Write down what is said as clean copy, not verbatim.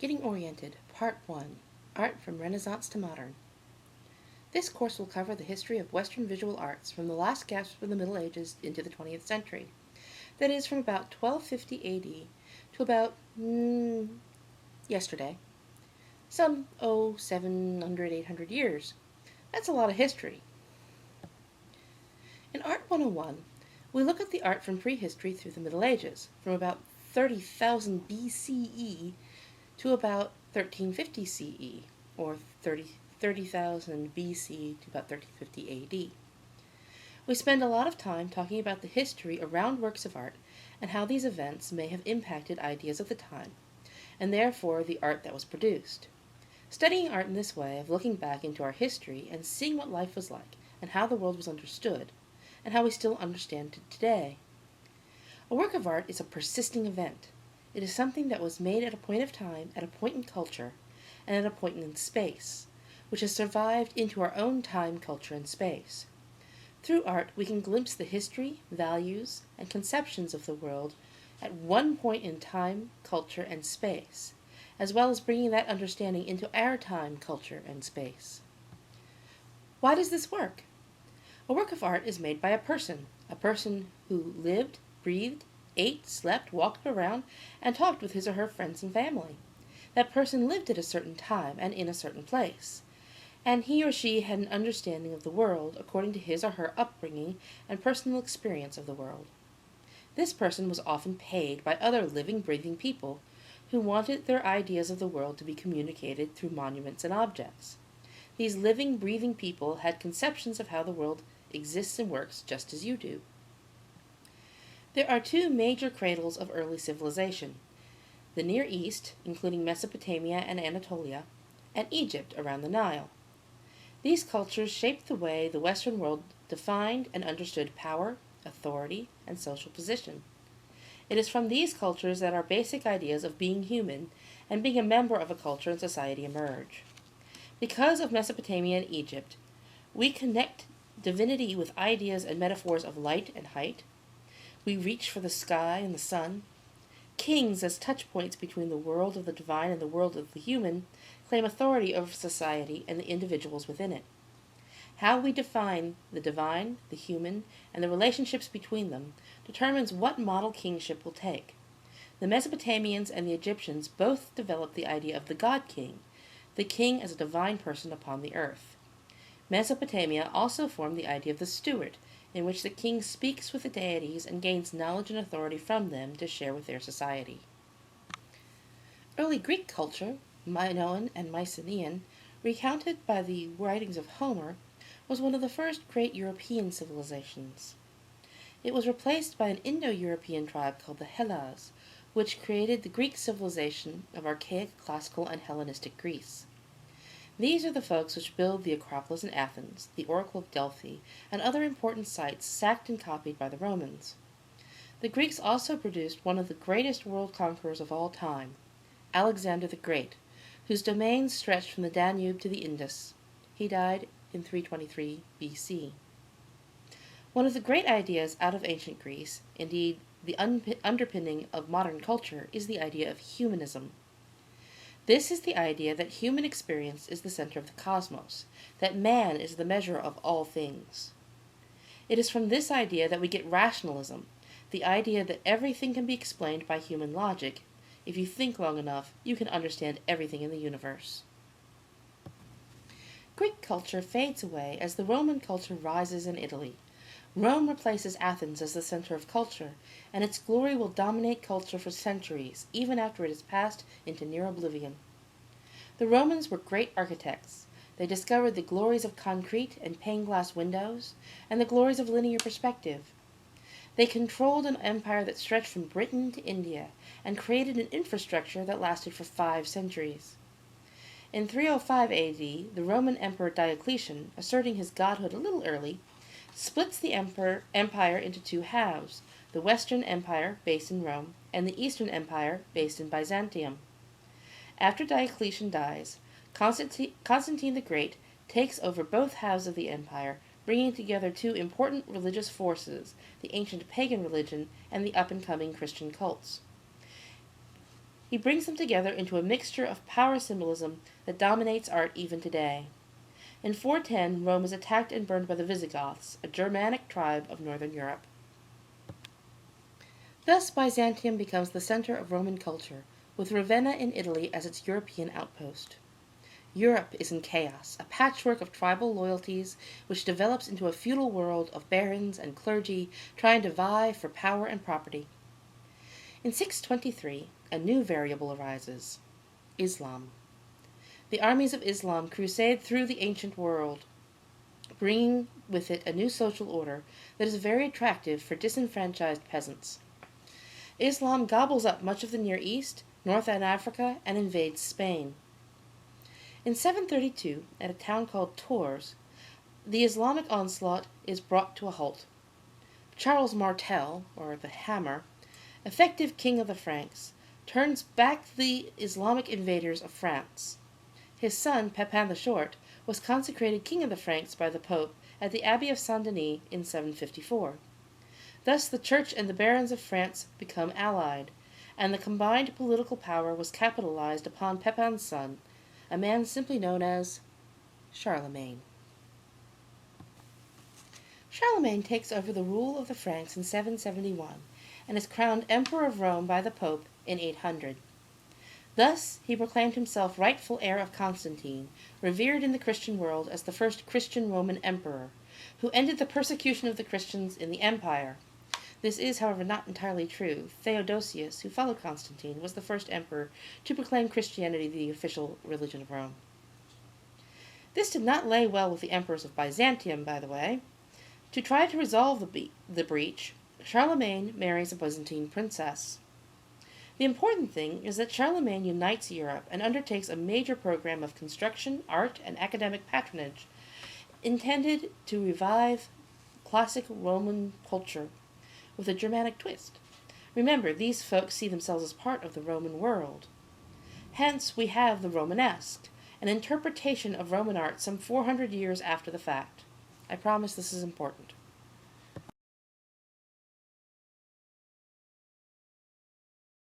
Getting Oriented, Part 1, Art from Renaissance to Modern. This course will cover the history of Western visual arts from the last gasp of the Middle Ages into the 20th century. That is, from about 1250 AD to about, yesterday. Some, 700, 800 years. That's a lot of history. In Art 101, we look at the art from prehistory through the Middle Ages, from about 30,000 BCE to about 1350 CE, or 30,000 BC to about 1350 AD. We spend a lot of time talking about the history around works of art and how these events may have impacted ideas of the time, and therefore the art that was produced. Studying art in this way of looking back into our history and seeing what life was like and how the world was understood, and how we still understand it today. A work of art is a persisting event. It is something that was made at a point of time, at a point in culture, and at a point in space, which has survived into our own time, culture, and space. Through art, we can glimpse the history, values, and conceptions of the world at one point in time, culture, and space, as well as bringing that understanding into our time, culture, and space. Why does this work? A work of art is made by a person who lived, breathed, ate, slept, walked around, and talked with his or her friends and family. That person lived at a certain time and in a certain place, and he or she had an understanding of the world according to his or her upbringing and personal experience of the world. This person was often paid by other living, breathing people who wanted their ideas of the world to be communicated through monuments and objects. These living, breathing people had conceptions of how the world exists and works just as you do. There are two major cradles of early civilization: the Near East, including Mesopotamia and Anatolia, and Egypt around the Nile. These cultures shaped the way the Western world defined and understood power, authority, and social position. It is from these cultures that our basic ideas of being human and being a member of a culture and society emerge. Because of Mesopotamia and Egypt, we connect divinity with ideas and metaphors of light and height. We reach for the sky and the sun. Kings, as touch points between the world of the divine and the world of the human, claim authority over society and the individuals within it. How we define the divine, the human, and the relationships between them determines what model kingship will take. The Mesopotamians and the Egyptians both developed the idea of the God King, the king as a divine person upon the earth. Mesopotamia also formed the idea of the steward, in which the king speaks with the deities and gains knowledge and authority from them to share with their society. Early Greek culture, Minoan and Mycenaean, recounted by the writings of Homer, was one of the first great European civilizations. It was replaced by an Indo-European tribe called the Hellas, which created the Greek civilization of archaic, classical, and Hellenistic Greece. These are the folks which build the Acropolis in Athens, the Oracle of Delphi, and other important sites sacked and copied by the Romans. The Greeks also produced one of the greatest world conquerors of all time, Alexander the Great, whose domains stretched from the Danube to the Indus. He died in 323 BC. One of the great ideas out of ancient Greece, indeed the underpinning of modern culture, is the idea of humanism. This is the idea that human experience is the center of the cosmos, that man is the measure of all things. It is from this idea that we get rationalism, the idea that everything can be explained by human logic. If you think long enough, you can understand everything in the universe. Greek culture fades away as the Roman culture rises in Italy. Rome replaces Athens as the center of culture, and its glory will dominate culture for centuries, even after it has passed into near oblivion. The Romans were great architects. They discovered the glories of concrete and pane glass windows, and the glories of linear perspective. They controlled an empire that stretched from Britain to India, and created an infrastructure that lasted for 5 centuries. In 305 AD, the Roman Emperor Diocletian, asserting his godhood a little early, splits the empire into 2 halves, the Western Empire, based in Rome, and the Eastern Empire, based in Byzantium. After Diocletian dies, Constantine the Great takes over both halves of the empire, bringing together 2 important religious forces, the ancient pagan religion and the up-and-coming Christian cults. he brings them together into a mixture of power symbolism that dominates art even today. In 410, Rome is attacked and burned by the Visigoths, a Germanic tribe of northern Europe. Thus, Byzantium becomes the center of Roman culture, with Ravenna in Italy as its European outpost. Europe is in chaos, a patchwork of tribal loyalties which develops into a feudal world of barons and clergy trying to vie for power and property. In 623, a new variable arises: Islam. The armies of Islam crusade through the ancient world, bringing with it a new social order that is very attractive for disenfranchised peasants. Islam gobbles up much of the Near East, northern Africa, and invades Spain. In 732, at a town called Tours, the Islamic onslaught is brought to a halt. Charles Martel, or the Hammer, effective king of the Franks, turns back the Islamic invaders of France. His son, Pepin the Short, was consecrated king of the Franks by the Pope at the Abbey of Saint-Denis in 754. Thus the Church and the barons of France become allied, and the combined political power was capitalized upon Pepin's son, a man simply known as Charlemagne. Charlemagne takes over the rule of the Franks in 771 and is crowned Emperor of Rome by the Pope in 800. Thus, he proclaimed himself rightful heir of Constantine, revered in the Christian world as the first Christian Roman emperor, who ended the persecution of the Christians in the empire. This is, however, not entirely true. Theodosius, who followed Constantine, was the first emperor to proclaim Christianity the official religion of Rome. This did not lay well with the emperors of Byzantium, by the way. To try to resolve the breach, Charlemagne marries a Byzantine princess. The important thing is that Charlemagne unites Europe and undertakes a major program of construction, art, and academic patronage intended to revive classic Roman culture with a Germanic twist. Remember, these folks see themselves as part of the Roman world. Hence, we have the Romanesque, an interpretation of Roman art some 400 years after the fact. I promise this is important.